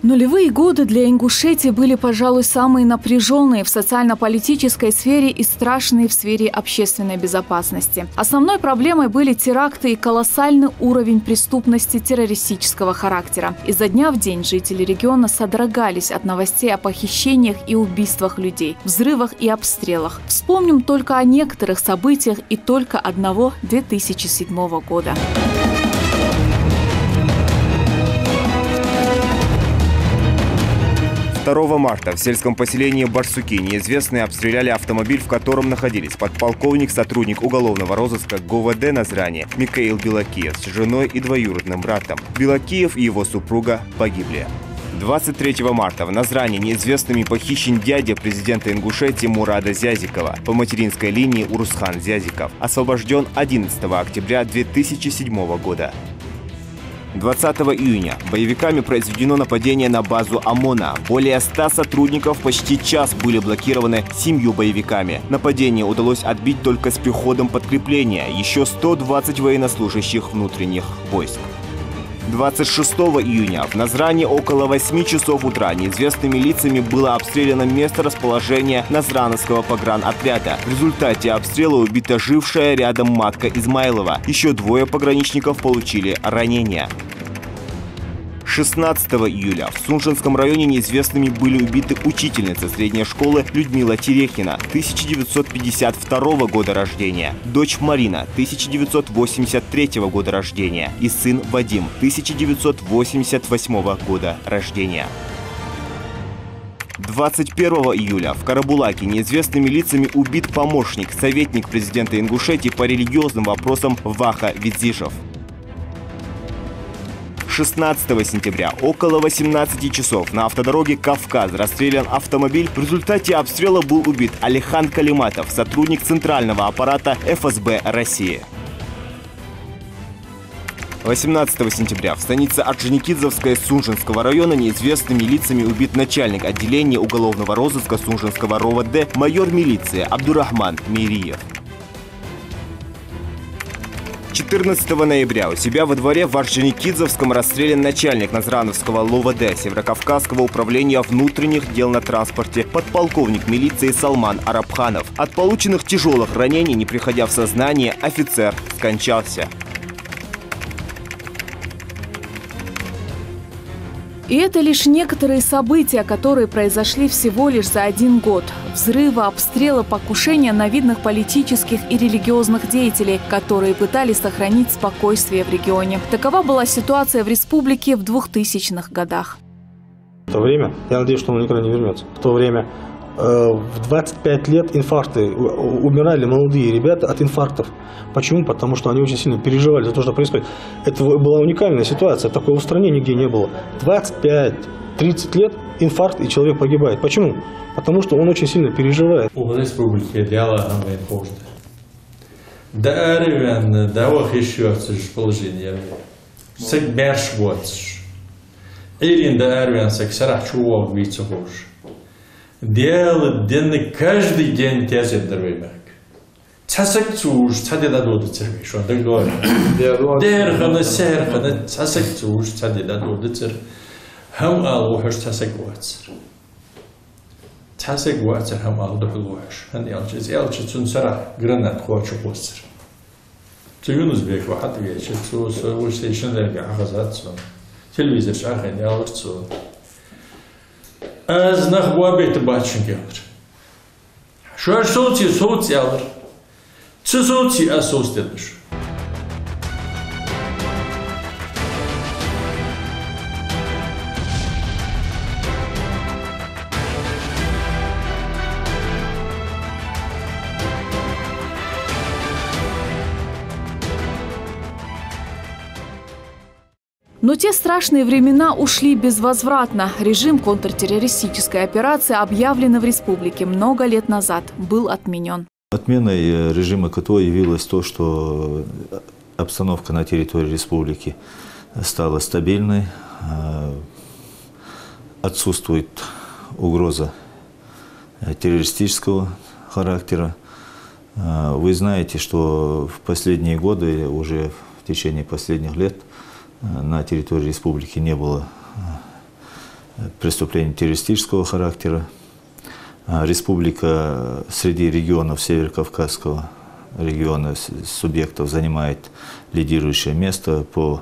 Нулевые годы для Ингушетии были, пожалуй, самые напряженные в социально-политической сфере и страшные в сфере общественной безопасности. Основной проблемой были теракты и колоссальный уровень преступности террористического характера. Изо дня в день жители региона содрогались от новостей о похищениях и убийствах людей, взрывах и обстрелах. Вспомним только о некоторых событиях и только одного 2007 года. 2 марта в сельском поселении Барсуки неизвестные обстреляли автомобиль, в котором находились подполковник, сотрудник уголовного розыска ГУВД Назрани Микаил Белакиев с женой и двоюродным братом. Белакиев и его супруга погибли. 23 марта в Назрани неизвестными похищен дядя президента Ингушетии Мурада Зязикова по материнской линии Урусхан Зязиков. Освобожден 11 октября 2007 года. 20 июня боевиками произведено нападение на базу ОМОНа. Более 100 сотрудников почти час были блокированы 7 боевиками. Нападение удалось отбить только с приходом подкрепления. Еще 120 военнослужащих внутренних войск. 26 июня в Назране около 8 часов утра неизвестными лицами было обстреляно место расположения Назрановского погранотряда. В результате обстрела убита жившая рядом Матка Измайлова. Еще 2 пограничников получили ранения. 16 июля в Сунжинском районе неизвестными были убиты учительница средней школы Людмила Терехина, 1952 года рождения, дочь Марина, 1983 года рождения и сын Вадим, 1988 года рождения. 21 июля в Карабулаке неизвестными лицами убит помощник, советник президента Ингушетии по религиозным вопросам Ваха Видзишев. 16 сентября около 18 часов на автодороге Кавказ расстрелян автомобиль. В результате обстрела был убит Алихан Калиматов, сотрудник центрального аппарата ФСБ России. 18 сентября в станице Орджоникидзевская Сунжинского района неизвестными лицами убит начальник отделения уголовного розыска Сунжинского РОВД майор милиции Абдурахман Мириев. 14 ноября у себя во дворе в Орджоникидзевском расстрелян начальник Назрановского ЛОВД Северокавказского управления внутренних дел на транспорте подполковник милиции Салман Арабханов. От полученных тяжелых ранений, не приходя в сознание, офицер скончался. И это лишь некоторые события, которые произошли всего лишь за 1 год. Взрывы, обстрелы, покушения на видных политических и религиозных деятелей, которые пытались сохранить спокойствие в регионе. Такова была ситуация в республике в 2000-х годах. В то время, я надеюсь, что он никогда не вернется, в то время в 25 лет инфаркты, умирали молодые ребята от инфарктов. Почему? Потому что они очень сильно переживали за то, что происходит. Это была уникальная ситуация, такого в стране нигде не было. 25-30 лет инфаркт, и человек погибает. Почему? Потому что он очень сильно переживает. В республике дело положение. Дело день каждый день тяжелый дорогой. Цасак цуж, цадеда доды церкви, что он говорит. Дерхана серхана, цасак цуж, цадеда доды церкви. Хам ал ухаш цасак вацер. Цасак вацер хам ал дохлуаш. Хан ялчи цунсара гранат хочу вацер. Цюнус бек вахат вече цус устейшн лерга ахазат цун. Телевизор шахен ялр цун. Az nach wabet batchen gelder. Şöyle sosyal. Sosyal asosdedir. Но те страшные времена ушли безвозвратно. Режим контртеррористической операции, объявленный в республике много лет назад, был отменен. Отменой режима КТО явилось то, что обстановка на территории республики стала стабильной, отсутствует угроза террористического характера. Вы знаете, что в последние годы, уже в течение последних лет, на территории республики не было преступлений террористического характера. Республика среди регионов Северокавказского региона субъектов занимает лидирующее место по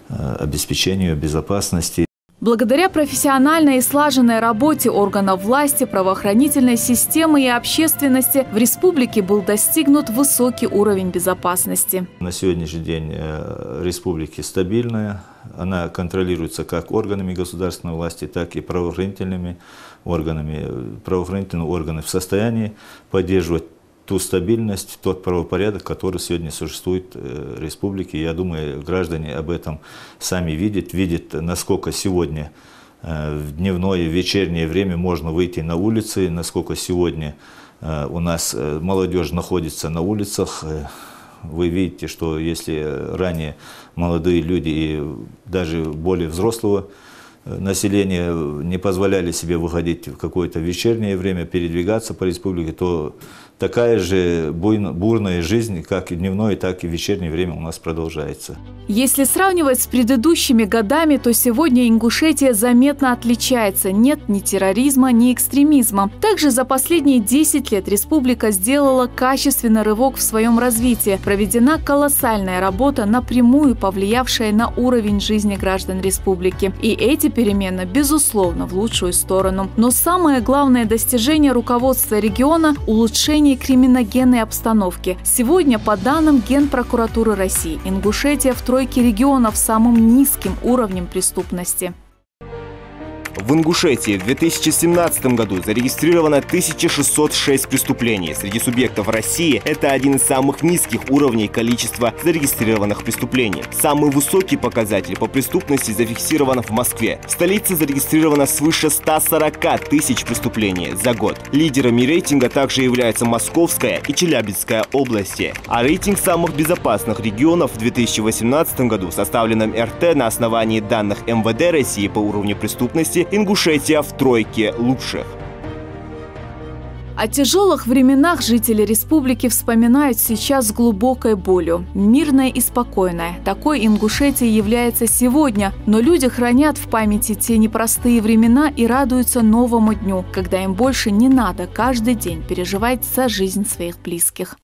обеспечению безопасности. Благодаря профессиональной и слаженной работе органов власти, правоохранительной системы и общественности в республике был достигнут высокий уровень безопасности. На сегодняшний день республика стабильная. Она контролируется как органами государственной власти, так и правоохранительными органами. Правоохранительные органы в состоянии поддерживать ту стабильность, тот правопорядок, который сегодня существует в республике. Я думаю, граждане об этом сами видят, насколько сегодня в дневное и вечернее время можно выйти на улицы, насколько сегодня у нас молодежь находится на улицах. Вы видите, что если ранее молодые люди и даже более взрослого населения не позволяли себе выходить в какое-то вечернее время, передвигаться по республике, то такая же бурная жизнь, как и дневное, так и в вечернее время у нас продолжается. Если сравнивать с предыдущими годами, то сегодня Ингушетия заметно отличается. Нет ни терроризма, ни экстремизма. Также за последние 10 лет республика сделала качественный рывок в своем развитии. Проведена колоссальная работа, напрямую повлиявшая на уровень жизни граждан республики. И эти перемены, безусловно, в лучшую сторону. Но самое главное достижение руководства региона – улучшение криминогенной обстановки. Сегодня, по данным Генпрокуратуры России, Ингушетия в тройке регионов с самым низким уровнем преступности. В Ингушетии в 2017 году зарегистрировано 1606 преступлений. Среди субъектов России это один из самых низких уровней количества зарегистрированных преступлений. Самый высокий показатель по преступности зафиксирован в Москве. В столице зарегистрировано свыше 140 тысяч преступлений за год. Лидерами рейтинга также являются Московская и Челябинская области. А рейтинг самых безопасных регионов в 2018 году, составленном РТ на основании данных МВД России по уровню преступности, Ингушетия в тройке лучших. О тяжелых временах жители республики вспоминают сейчас с глубокой болью. Мирная и спокойная. Такой Ингушетия является сегодня. Но люди хранят в памяти те непростые времена и радуются новому дню, когда им больше не надо каждый день переживать за жизнь своих близких.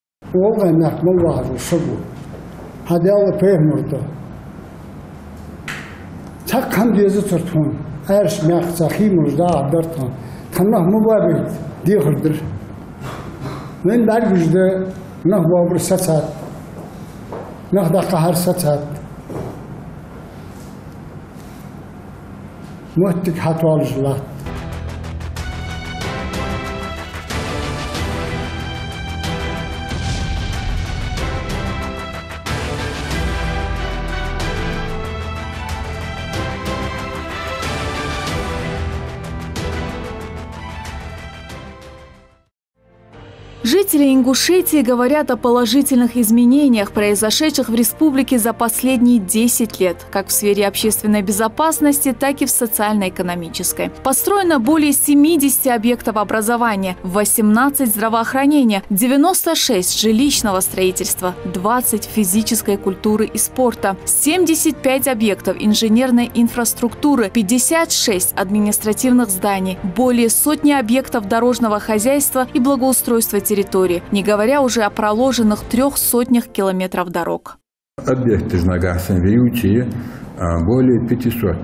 Erş məhçəxi müjdə adırtın. Tanah mübabit deyirdir. Mən bəlgüzdə nəh babır səçət. Nəh də qəhər səçət. Mühtük hətvalıcılar. Жители Ингушетии говорят о положительных изменениях, произошедших в республике за последние 10 лет, как в сфере общественной безопасности, так и в социально-экономической. Построено более 70 объектов образования, 18 здравоохранения, 96 жилищного строительства, 20 физической культуры и спорта, 75 объектов инженерной инфраструктуры, 56 административных зданий, более сотни объектов дорожного хозяйства и благоустройства территории, не говоря уже о проложенных 300 километров дорог. Объекты более 500.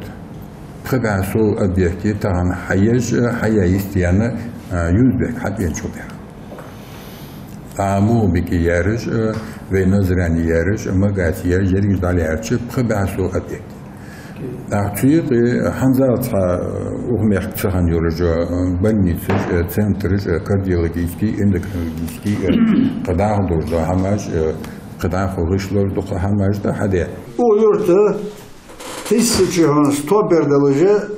Пригасу объекты там хаяистяна юзбек хабенчубер. Таму бики ярыш веназрани ярыш магат ярыш далярчы пригасу объект. Акчует ханзалца ухмех цахан юржа больницы центры кардиологический эндокринологический кадах дурда хамаш кадах вышлор духа хамаш да хаде. У юрта 1100 передалуже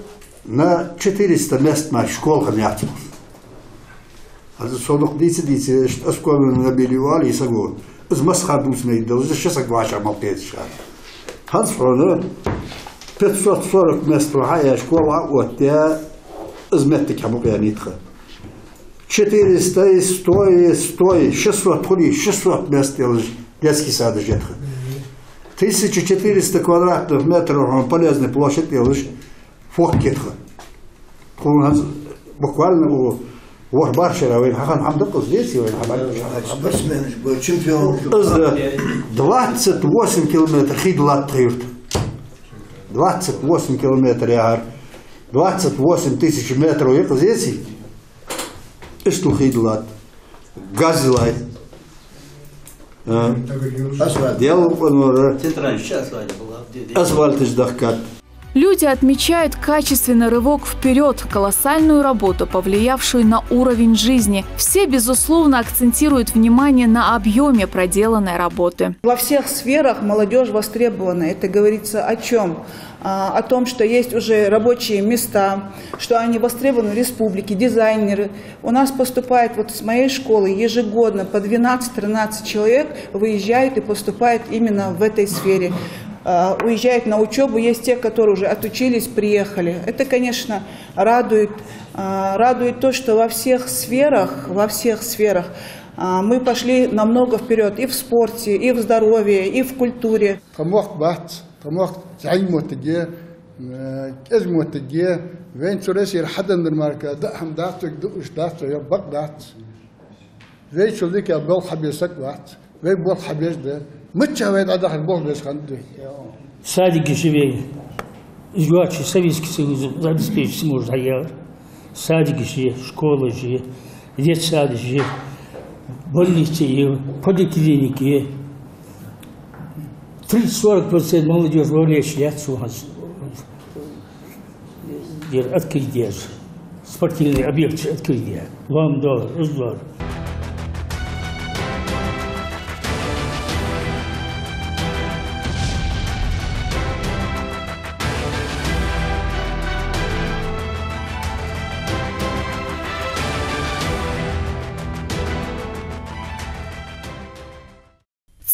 на 400 мест на школ хамятов. А за содох дицы школы набеливали и сагон. Из масхабус мейдал, за сейчас агваша малпетша. Ханс фрона 540 мест вахая школа отя изметик хамуянитха. 400, 100, 600 мест детский сад жетха. 1400 квадратных метров полезной площади лишь фокетха. буквально Баршера, вин хахан хамдыкыз здесь, вин чемпион. 28 километров хидлат трюрт. 28 километров яр. 28 тысяч метров это здесь. Что хидлат? Газлай. Делал асфальт издахкат. Люди отмечают качественный рывок вперед, колоссальную работу, повлиявшую на уровень жизни. Все, безусловно, акцентируют внимание на объеме проделанной работы. Во всех сферах молодежь востребована. Это говорится о чем? О том, что есть уже рабочие места, что они востребованы в республике, дизайнеры. У нас поступает вот с моей школы ежегодно по 12-13 человек выезжают и поступают именно в этой сфере. Уезжают на учебу, есть те, которые уже отучились, приехали. Это, конечно, радует то, что во всех сферах мы пошли намного вперед и в спорте, и в здоровье, и в культуре. Садики живее. Изгуачи Советский Союз обеспечить может аяр. Садики живее, школы живее, детсады живее, больницы живее, поликлиники. 30-40% молодежи вовлечь лет открытие. Спортивные объекты открытия. Вам $1.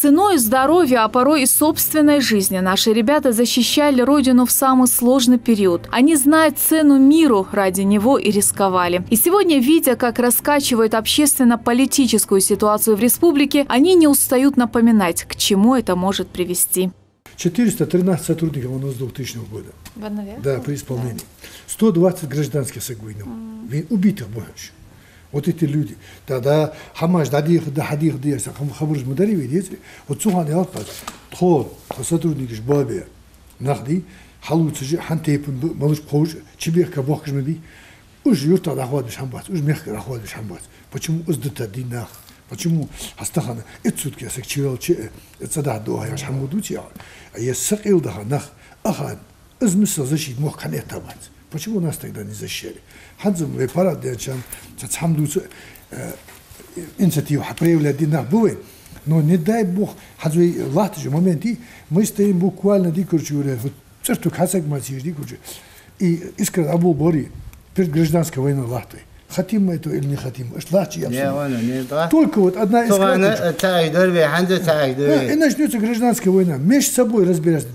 Ценой здоровья, а порой и собственной жизни наши ребята защищали Родину в самый сложный период. Они знают цену миру, ради него и рисковали. И сегодня, видя, как раскачивают общественно-политическую ситуацию в республике, они не устают напоминать, к чему это может привести. 413 сотрудников у нас с 2000 года. В одновременно? Да, при исполнении. 120 гражданских согвинов. Убитых больше. Вот эти люди, тогда хамаш дадих да хадих диаса хабурж мудари видите, вот сухан ялпас, тхор сотрудники жбабе нахди халуцжи хантепн малыш пож чебех кабохж мби уж юрта дахвад шамбас уж мех дахвад шамбас. Почему уздата динах? Почему астахана эцутки асак чивел че эцада доха яш хамудути а я сакил даха нах ахан измисл защит мох канетабат. Почему нас тогда не защищали? Ханзам парад дячан цамдуц инициативу проявляли динах бывает, но не дай бог хазуй латыжи моменты мы стоим буквально дикурчуре вот церту хасак масиш дикурчу и искра абул бори перед гражданской войной латой. Хотим мы это или не хотим? Только вот одна из и начнется гражданская война. Между собой разбираться,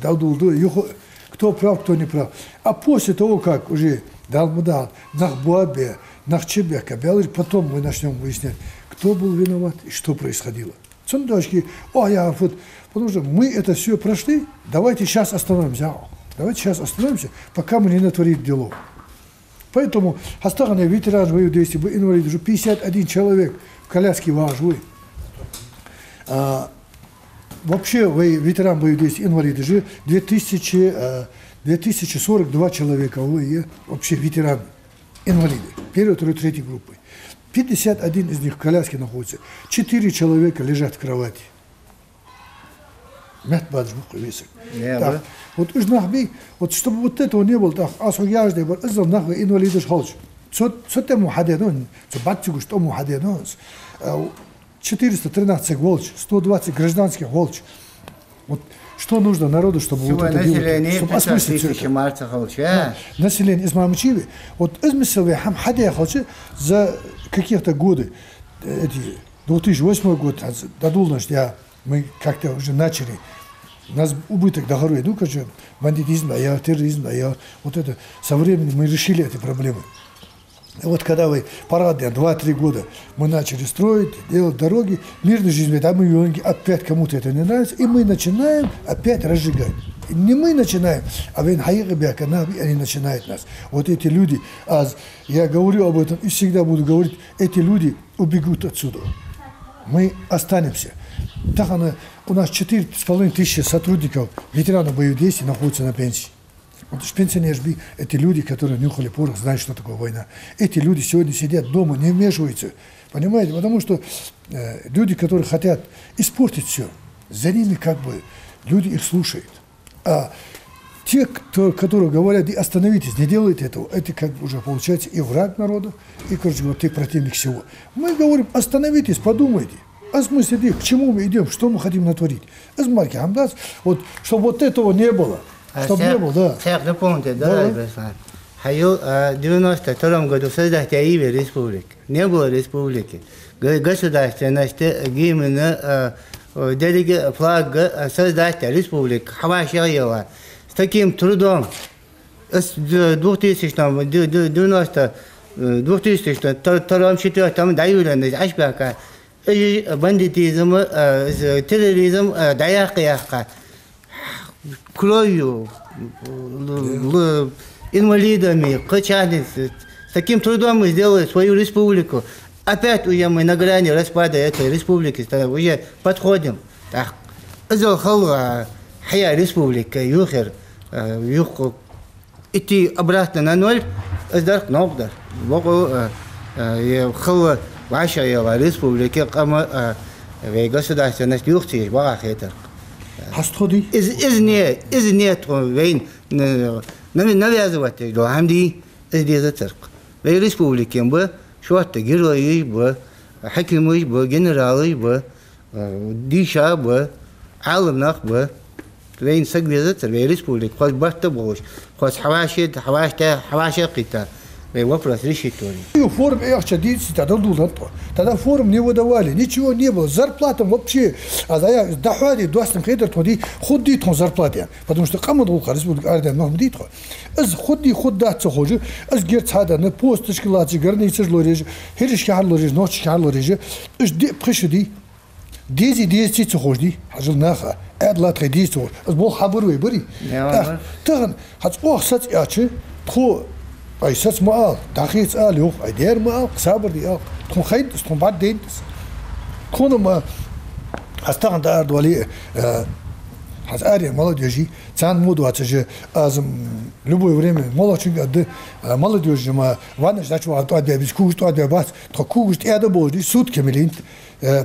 кто прав, кто не прав. А после того, как уже дал-мудал, нахбуабе, нахчебека, потом мы начнем выяснять, кто был виноват и что происходило. Цундочки, потому что мы это все прошли, давайте сейчас остановимся. Давайте сейчас остановимся, пока мы не натворим делов. Поэтому остальные ветераны воюют действия, инвалиды, уже 51 человек в коляске важны. Вообще ветеран боевых действий, инвалиды же 2042 человека вообще ветераны, инвалиды, первой, второй, третьей группы. 51 из них в коляске находится, 4 человека лежат в кровати. Так, вот уж нахби, вот чтобы вот этого не было, так, асуяжды, вот из-за нахби инвалиды шхолч. Сотему хаденон, собатчику, что му хаденон. 413 волч, 120 гражданских волч. Вот что нужно народу, чтобы вот это делать? Чтобы осмыслить все это. Население из Мамчиви, вот измысловые хам хадя холчи за каких-то годы, эти 2008 год, дадул наш, мы как-то уже начали, у нас убыток дохода, ну, конечно, бандитизм, терроризм, вот это, со временем мы решили эти проблемы. И вот когда вы парадные 2-3 года мы начали строить, делать дороги, мирной жизнью, а мы опять кому-то это не нравится, и мы начинаем опять разжигать. Не мы начинаем, а они начинают нас. Вот эти люди, я говорю об этом и всегда буду говорить, эти люди убегут отсюда. Мы останемся. Так у нас 4500 сотрудников, ветеранов боевых действий находятся на пенсии. Вот пенсионеры, эти люди, которые нюхали порох, знают, что такое война. Эти люди сегодня сидят дома, не вмешиваются. Понимаете? Потому что люди, которые хотят испортить все, за ними как бы люди их слушают. А те, которые говорят, остановитесь, не делайте этого, это как бы уже получается и враг народа, и, короче говоря, ты противник всего. Мы говорим, остановитесь, подумайте. А смысл, к чему мы идем, что мы хотим натворить? Вот, чтобы вот этого не было. Чтобы не было, да. Всех напомните, да, Руслан? В 92 году создать АИВе республики. Не было республики. Государственность, гимн, флаг создателя республики Хавашия. С таким трудом с 2002-2004 доюленность Ашбака, бандитизм, терроризм, даяк-яка, кровью, инвалидами, качаницей. С таким трудом мы сделали свою республику. Опять уже мы на грани распада этой республики уже подходим. Так, хая республика, юхер, идти обратно на ноль, сдар кнопдар. Богу хала ваша республика, государственность юхти, бахетер. Хастходи? Из нет войн навязывать до хамди из церк. В республике бы شوات جرائي با حكيمي با جنرالي با ديشا با عالم نخ با وين سجدت في ريسبوليك خاص بحت بوش خاص حواشة قتال وفرس решительный. Форум тогда дуло, тогда форум не выдавали, ничего не было, зарплата вообще, а я доходи до хедер тоди ходи тон зарплате, потому что кому долго республика Арден Махмудит, аз ходи ходат цохожи, аз герцада на постышки лачи границы лореж, хериш карлореж, ночь карлореж, аз пришли дези цохожди, ажил наха, эдлат хедис цох, аз бол хабару и бери. Таган, хац ох сац ячи, по أي سات مال دقيقة قال يوم أدير مال صبر دي تكون خيد تكون بعد دينتس تكون ما هستعن دار دولي هزاري مال ديجي تان مودو هتجي أزم لبوي وريم مال شو قد مال ديجي ما وانش داشوا أدي بيسكوش أدي بس تكوش تأدي بودي سود كملين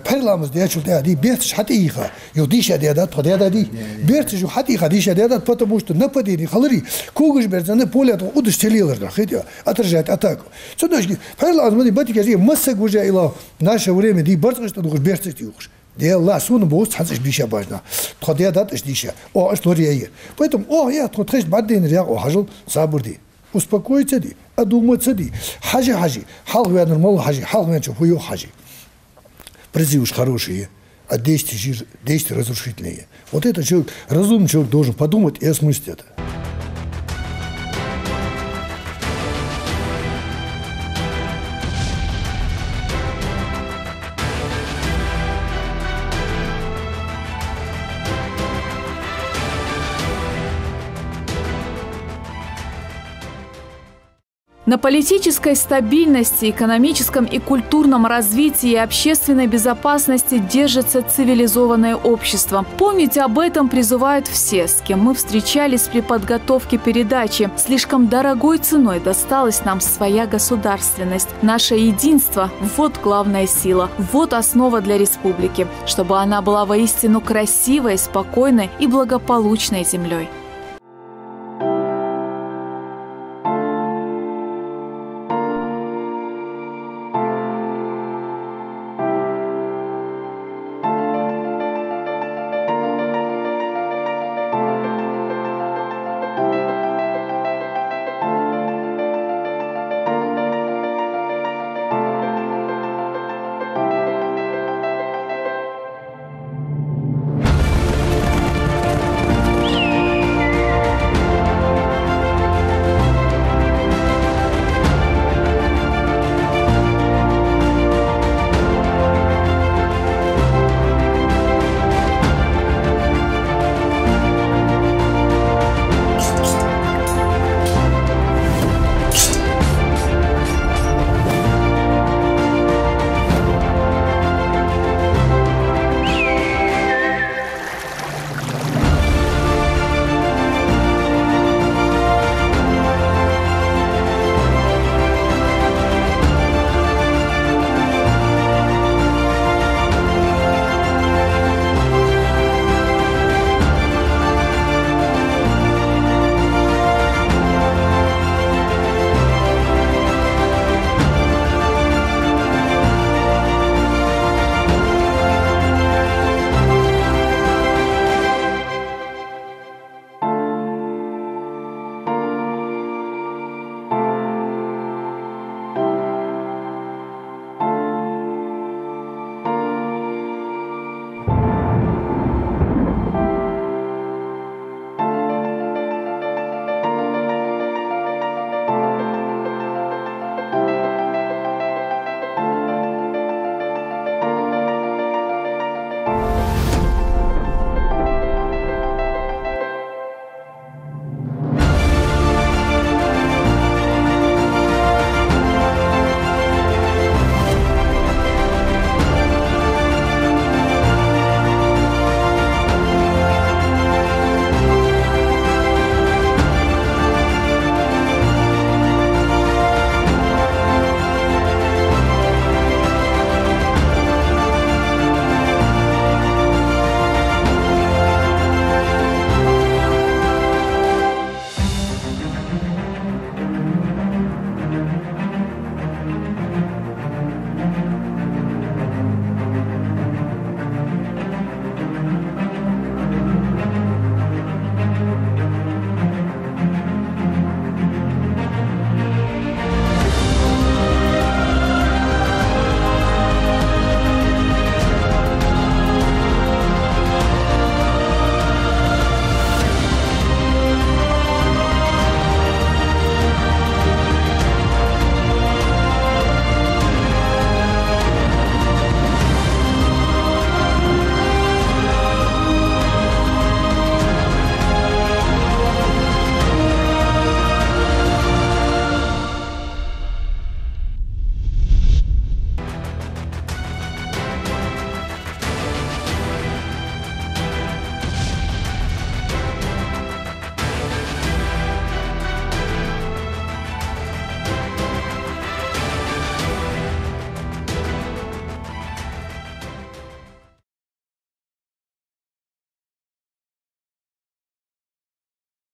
Perlamız diye çıldı diye bir hadi iha. Yo dişe diye da tadı di. Bir şu hadi iha dişe diye da потому что на подели халри. Когуш берзаны поле то удостелилер да хотя отражать атаку. Содошки Perlamız ди бати кези масса гужа ила наше время ди барс что душ берсти юш. Де ла сун бост хазиш дише бажна. Тады да дише. О история. Поэтому я то треш бадин реа о хажил сабурди. Успокоиться ди, одуматься ди. Хажи. Хал вен нормал хажи. Хал вен чё хуё хажи. Призывы уж хорошие, а действия разрушительные. Вот это человек, разумный человек должен подумать и осмыслить это. На политической стабильности, экономическом и культурном развитии и общественной безопасности держится цивилизованное общество. Помнить об этом призывают все, с кем мы встречались при подготовке передачи. Слишком дорогой ценой досталась нам своя государственность. Наше единство – вот главная сила, вот основа для республики, чтобы она была воистину красивой, спокойной и благополучной землей.